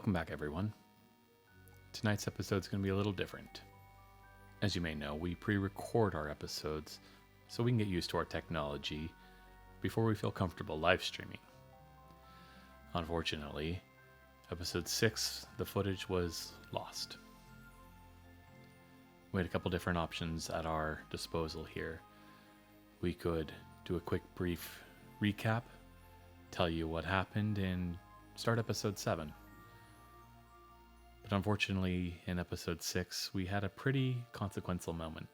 Welcome back, everyone. Tonight's episode is going to be a little different. As you may know, we pre-record our episodes so we can get used to our technology before we feel comfortable live streaming. Unfortunately, episode 6, the footage was lost. We had a couple different options at our disposal here. We could do a quick brief recap, tell you what happened, and start episode 7. But unfortunately, in episode 6, we had a pretty consequential moment.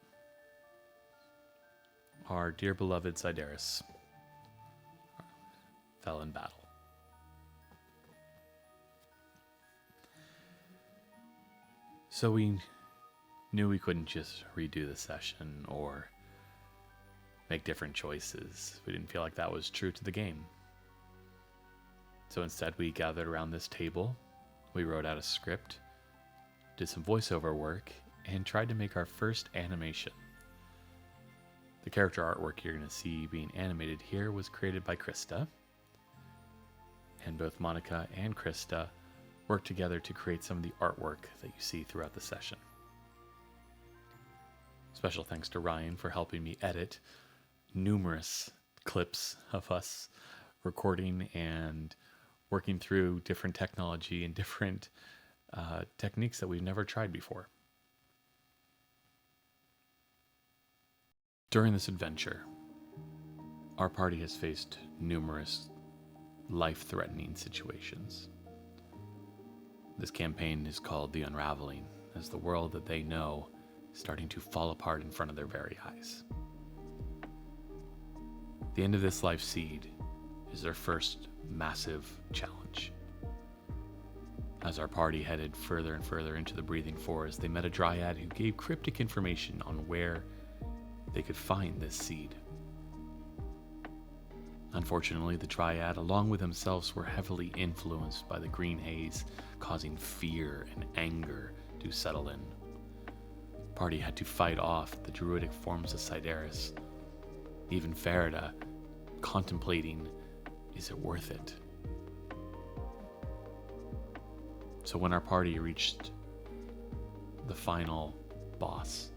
Our dear beloved Lazzarus fell in battle. So we knew we couldn't just redo the session or make different choices. We didn't feel like that was true to the game. So instead we gathered around this table, we wrote out a script, did some voiceover work, and tried to make our first animation. The character artwork you're going to see being animated here was created by Krista, and both Monica and Krista worked together to create some of the artwork that you see throughout the session. Special thanks to Ryan for helping me edit numerous clips of us recording and working through different technology and different techniques that we've never tried before. During this adventure, our party has faced numerous life-threatening situations. This campaign is called The Unraveling, as the world that they know is starting to fall apart in front of their very eyes. The end of this life seed is their first massive challenge. As our party headed further and further into the breathing forest, they met a dryad who gave cryptic information on where they could find this seed. Unfortunately, the dryad, along with themselves, were heavily influenced by the green haze, causing fear and anger to settle in. The party had to fight off the druidic forms of Lazzarus. Even Farida, contemplating, is it worth it? So when our party reached the final boss,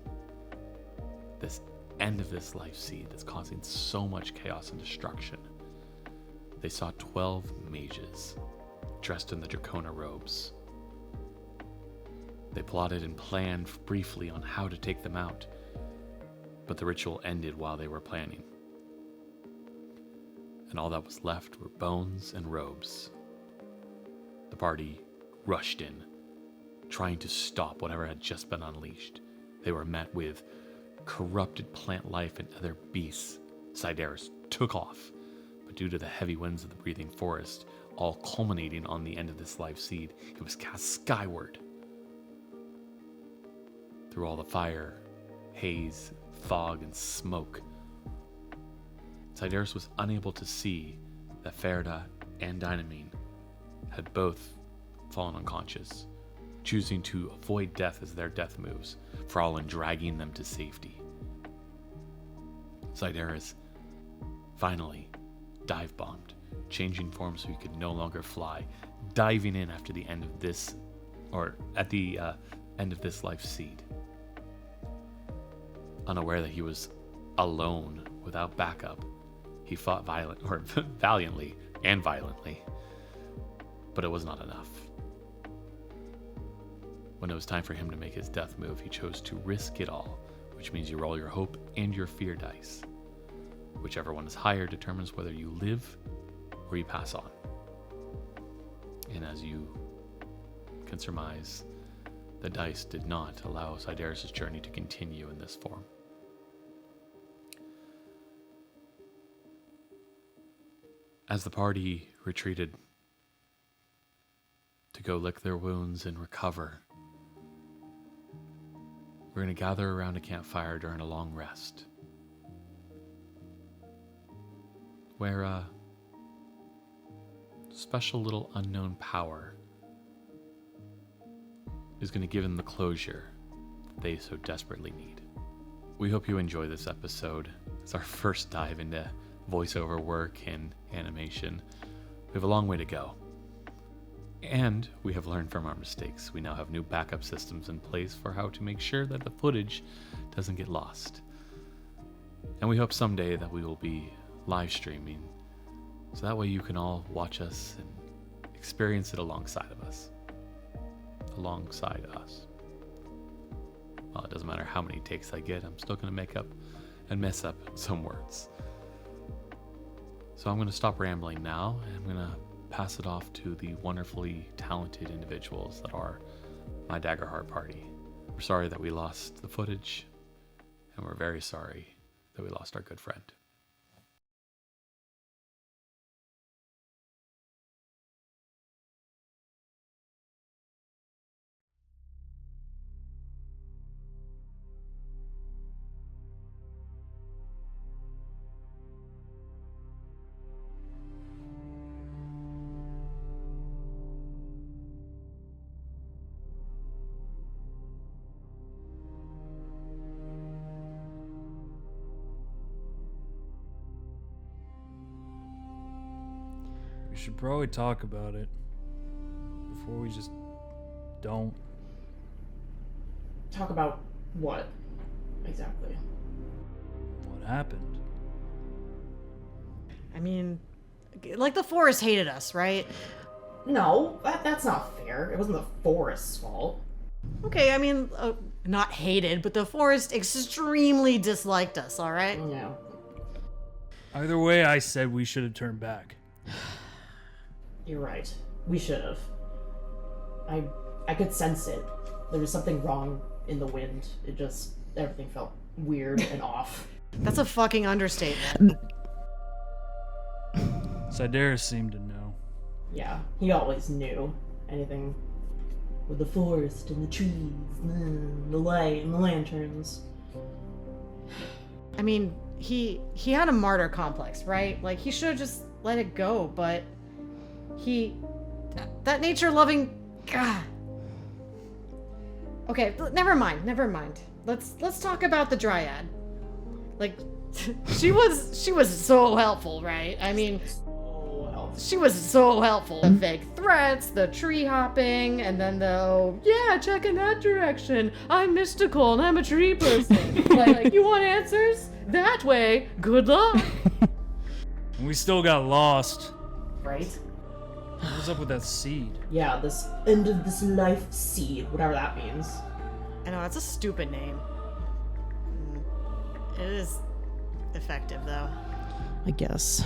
this end of this life seed that's causing so much chaos and destruction, they saw 12 mages dressed in the Dracona robes. They plotted and planned briefly on how to take them out, but the ritual ended while they were planning. And all that was left were bones and robes. The party rushed in, trying to stop whatever had just been unleashed. They were met with corrupted plant life and other beasts. Lazzarus took off, but due to the heavy winds of the breathing forest, all culminating on the end of this life seed, it was cast skyward. Through all the fire, haze, fog, and smoke, Lazzarus was unable to see that Farida and Dynamine had both fallen unconscious, choosing to avoid death as their death moves, Frolin dragging them to safety. Lazzarus finally dive-bombed, changing form so he could no longer fly, diving in after the end of this, or at the end of this life seed. Unaware that he was alone, without backup, he fought valiantly and violently, but it was not enough. When it was time for him to make his death move, he chose to risk it all, which means you roll your hope and your fear dice. Whichever one is higher determines whether you live or you pass on. And as you can surmise, the dice did not allow Lazzarus' journey to continue in this form. As the party retreated to go lick their wounds and recover, we're going to gather around a campfire during a long rest, where a special little unknown power is going to give them the closure that they so desperately need. We hope you enjoy this episode. It's our first dive into voiceover work and animation. We have a long way to go. And we have learned from our mistakes. We now have new backup systems in place for how to make sure that the footage doesn't get lost. And we hope someday that we will be live streaming, so that way you can all watch us and experience it alongside us. Well, it doesn't matter how many takes I get, I'm still going to make up and mess up some words. So I'm going to stop rambling now, and I'm going to pass it off to the wonderfully talented individuals that are my Daggerheart party. We're sorry that we lost the footage, and we're very sorry that we lost our good friend. We should probably talk about it before we just don't. Talk about what exactly? What happened? I mean, like the forest hated us, right? No, that's not fair. It wasn't the forest's fault. Okay, I mean, not hated, but the forest extremely disliked us, all right? Yeah. Either way, I said we should have turned back. You're right. We should have. I could sense it. There was something wrong in the wind. Everything felt weird and off. That's a fucking understatement. Lazzarus seemed to know. Yeah, he always knew. Anything with the forest and the trees, and the light and the lanterns. I mean, he had a martyr complex, right? Like, he should have just let it go, but that nature-loving... God. Okay, never mind. Let's talk about the Dryad. Like, she was so helpful, right? I mean, So helpful. she was so helpful. The fake threats, the tree hopping, and then check in that direction. I'm mystical and I'm a tree person. like, you want answers? That way, good luck. And we still got lost. Right? What was up with that seed? Yeah, this end of this life seed, whatever that means. I know, that's a stupid name. It is effective, though. I guess.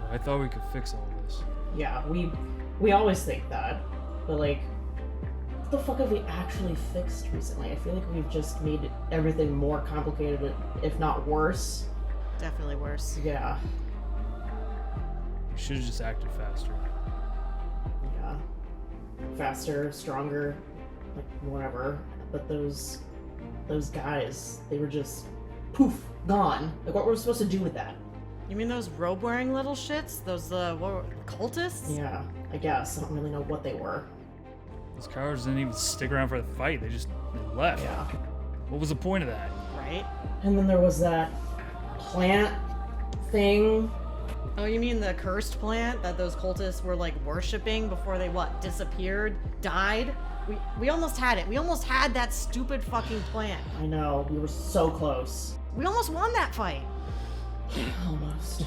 I thought we could fix all this. Yeah, we always think that, but like, what the fuck have we actually fixed recently? I feel like we've just made everything more complicated, if not worse. Definitely worse. Yeah. We should have just acted faster. Yeah. Faster, stronger, like whatever. But those guys, they were just poof, gone. Like, what were we supposed to do with that? You mean those robe-wearing little shits? Those, cultists? Yeah, I guess. I don't really know what they were. Those cowards didn't even stick around for the fight. They left. Yeah. What was the point of that? Right? And then there was that plant thing. Oh, you mean the cursed plant that those cultists were, like, worshipping before they, disappeared? Died? We almost had it. We almost had that stupid fucking plant. I know, we were so close. We almost won that fight. Almost.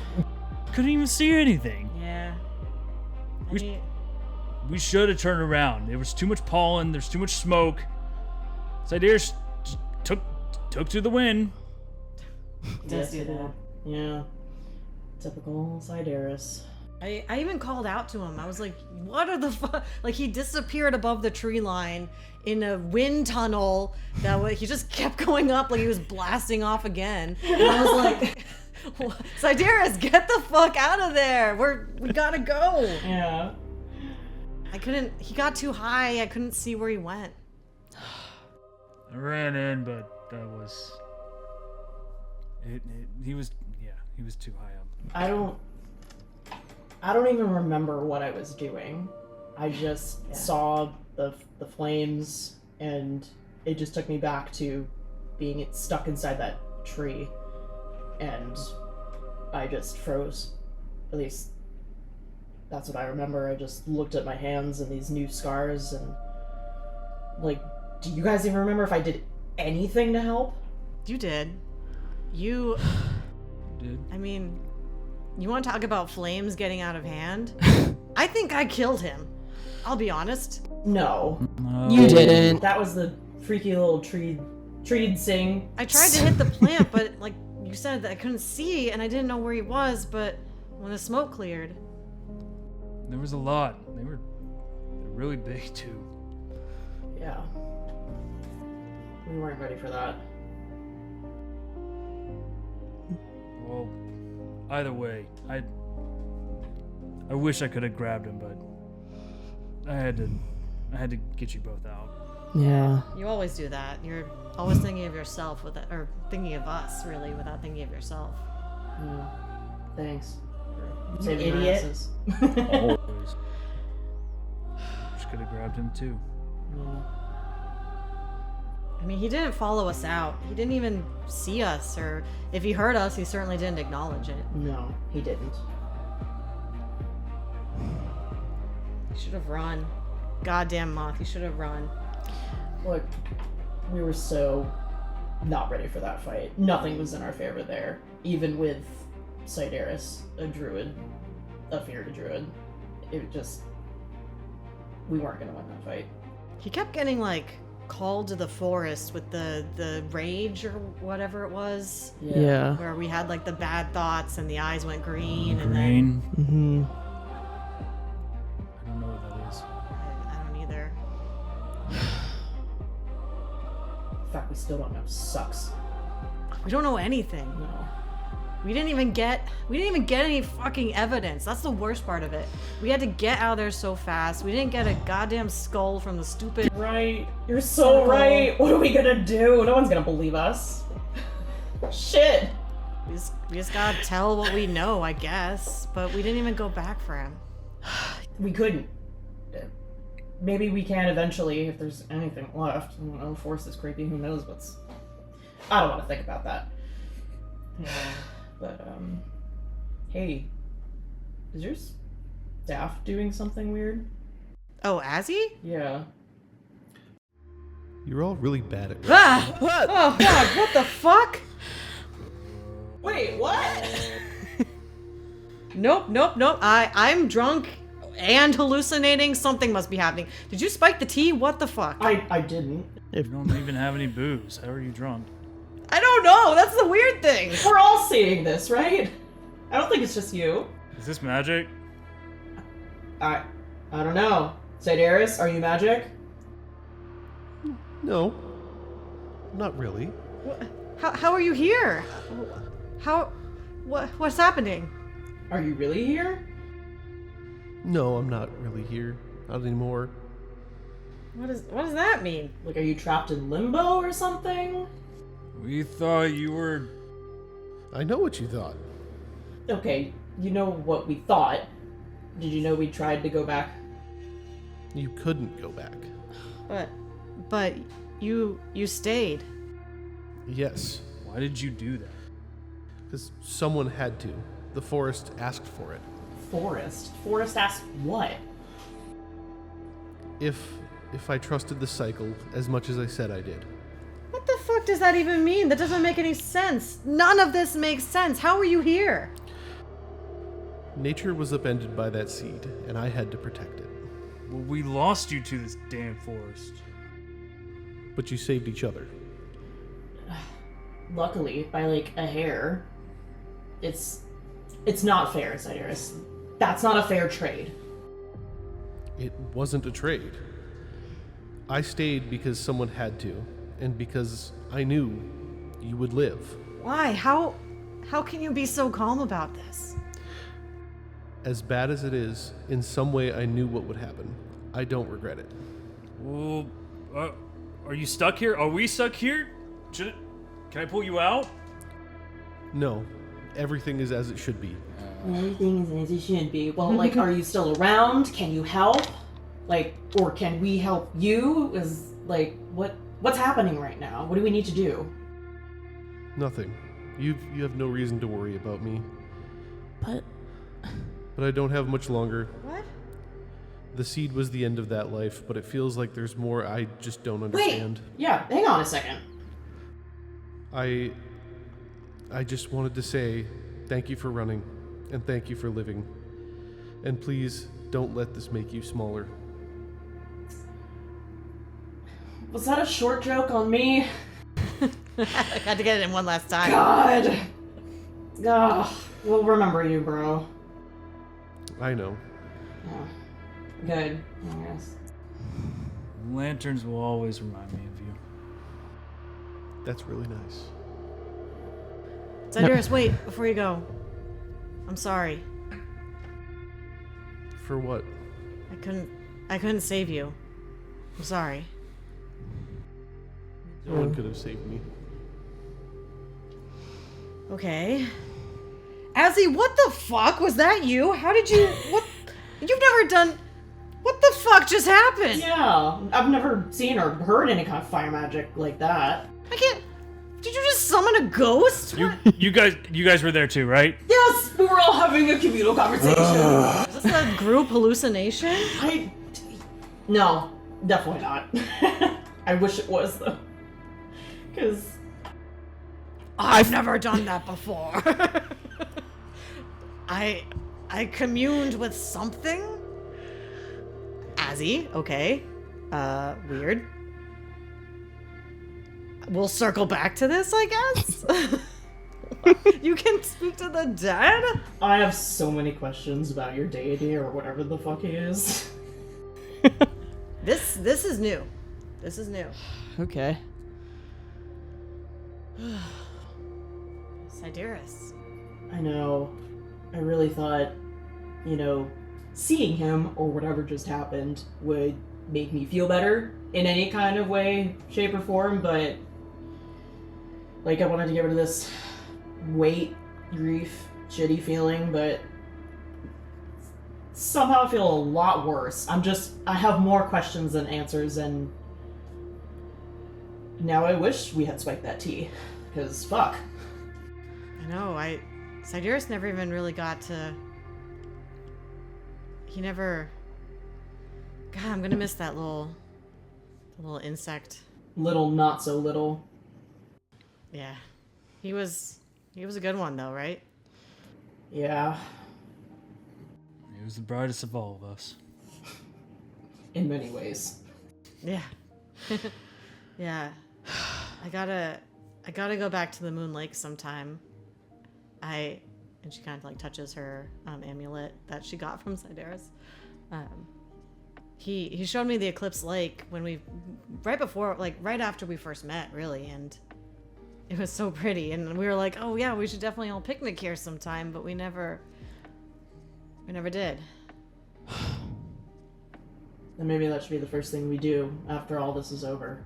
Couldn't even see anything. Yeah. We should have turned around. There was too much pollen. There's too much smoke. Lazzarus took to the wind. Does do that. Yeah. Typical Lazzarus. I even called out to him. I was like, what are the fuck? Like, he disappeared above the tree line in a wind tunnel he just kept going up like he was blasting off again. And I was like, Lazzarus, get the fuck out of there. We gotta go. Yeah. He got too high. I couldn't see where he went. I ran in, but that was... He was too high up. I don't even remember what I was doing. I just saw the flames, and it just took me back to being stuck inside that tree, and I just froze. At least That's what I remember. I just looked at my hands and these new scars and... Like, do you guys even remember if I did anything to help? You did. You Did. I mean, you want to talk about flames getting out of hand? I think I killed him. I'll be honest. No. You didn't. That was the freaky little tree sing. I tried to hit the plant, but like you said, that I couldn't see and I didn't know where he was, but when the smoke cleared. There was a lot. They're really big too. Yeah. We weren't ready for that. Well, either way, I wish I could have grabbed him, but I had to get you both out. Yeah. You always do that. You're always thinking of yourself or thinking of us, really, without thinking of yourself. Yeah. Thanks. You For saving our idiot. asses. Always. Just could have grabbed him too. No. I mean, he didn't follow us out. He didn't even see us, or if he heard us, he certainly didn't acknowledge it. No, he didn't. He should have run. Goddamn moth, he should have run. Look, we were so not ready for that fight. Nothing was in our favor there. Even with Sidaris, a druid, a feared druid. It just... We weren't gonna win that fight. He kept getting, like, called to the forest with the rage or whatever it was. Yeah. Where we had, like, the bad thoughts and the eyes went green. And Green. Mm-hmm. I don't know what that is. then I don't either. In fact, we still don't know. Sucks. We don't know anything. No. We didn't even get any fucking evidence. That's the worst part of it. We had to get out of there so fast. We didn't get a goddamn skull from the stupid... Right. You're so right. What are we gonna do? No one's gonna believe us. Shit. We just gotta tell what we know, I guess. But we didn't even go back for him. We couldn't. Maybe we can eventually if there's anything left. I don't know, Force is creepy. Who knows what's... I don't want to think about that. Yeah. But, hey, is your staff doing something weird? Oh, Azzy? Yeah. You're all really bad at Ah! What? Oh god, what the fuck? Wait, what? Nope. I'm drunk and hallucinating. Something must be happening. Did you spike the tea? What the fuck? I didn't. You don't even have any booze. How are you drunk? I don't know. That's the weird thing. We're all seeing this, right? I don't think it's just you. Is this magic? I don't know. Sidaris, are you magic? No, not really. How are you here? What's happening? Are you really here? No, I'm not really here. Not anymore. What does that mean? Like, are you trapped in limbo or something? We thought you were... I know what you thought. Okay, you know what we thought. Did you know we tried to go back? You couldn't go back. But you stayed. Yes, Why did you do that? because someone had to. The forest asked for it. Forest? Forest asked what? If I trusted the cycle as much as I said I did. What the fuck does that even mean? That doesn't make any sense. None of this makes sense. How are you here? Nature was upended by that seed, and I had to protect it. Well, we lost you to this damn forest. But you saved each other. Luckily, by like a hair. It's not fair, Sidaris. That's not a fair trade. It wasn't a trade. I stayed because someone had to, and because I knew you would live. Why? How can you be so calm about this? As bad as it is, in some way I knew what would happen. I don't regret it. Well, are you stuck here? Are we stuck here? Can I pull you out? No, everything is as it should be. Everything is as it should be. Well, like, are you still around? Can you help? Like, or can we help you? Is, like, what's happening right now? What do we need to do? Nothing. You have no reason to worry about me. But but I don't have much longer. What? The seed was the end of that life, but it feels like there's more I just don't Wait. understand. Yeah, hang on a second. I just wanted to say thank you for running, and thank you for living. And please, don't let this make you smaller. Was that a short joke on me? I had to get it in one last time. God. Ugh. We'll remember you, bro. I know. Yeah. Good, I guess. Lanterns will always remind me of you. That's really nice. Lazzarus, wait, before you go. I'm sorry. For what? I couldn't save you. I'm sorry. No one could have saved me. Okay. Azzy, what the fuck? Was that you? How did you... What? You've never done... What the fuck just happened? Yeah, I've never seen or heard any kind of fire magic like that. I can't... Did you just summon a ghost? You guys were there too, right? Yes, we were all having a communal conversation. Is this a group hallucination? No, definitely not. I wish it was, though. Because... I've never done that before. I communed with something? Azzy, okay. Weird. We'll circle back to this, I guess. You can speak to the dead? I have so many questions about your deity or whatever the fuck he is. This is new. This is new. Okay. Sideris. I know. I really thought, seeing him or whatever just happened would make me feel better in any kind of way, shape, or form, but I wanted to get rid of this weight, grief, shitty feeling, but somehow I feel a lot worse. I have more questions than answers, and now I wish we had spiked that tea, because fuck. I know, Sideris never even really got to... He never... God, I'm gonna miss that little insect. Little, not so little. Yeah. He was a good one though, right? Yeah, He was the brightest of all of us. in many ways. Yeah. Yeah. I gotta go back to the Moon Lake sometime. And she kind of touches her amulet that she got from Sideris. He showed me the Eclipse Lake when right after we first met, really, and it was so pretty, and we were like, oh yeah, we should definitely all picnic here sometime, but we never did. And maybe that should be the first thing we do after all this is over.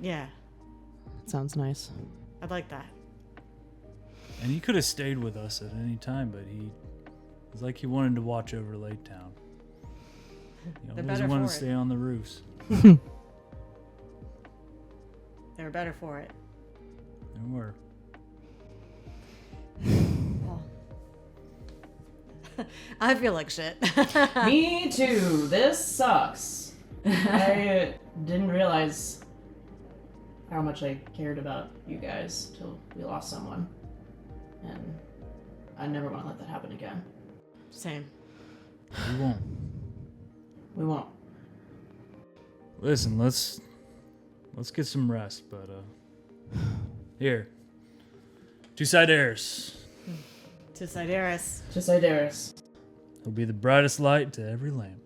Yeah, Sounds nice. I'd like that. And he could have stayed with us at any time, but it was like he wanted to watch over Lake Town. He They're always better wanted for to it. stay on the roofs. They were better for it. There were. I feel like shit. Me too. This sucks. I didn't realize how much I cared about you guys till we lost someone. And I never want to let that happen again. Same. We won't. We won't. Listen, let's get some rest, but here. To Sideris. To Sideris. To Sideris. He'll be the brightest light to every lamp.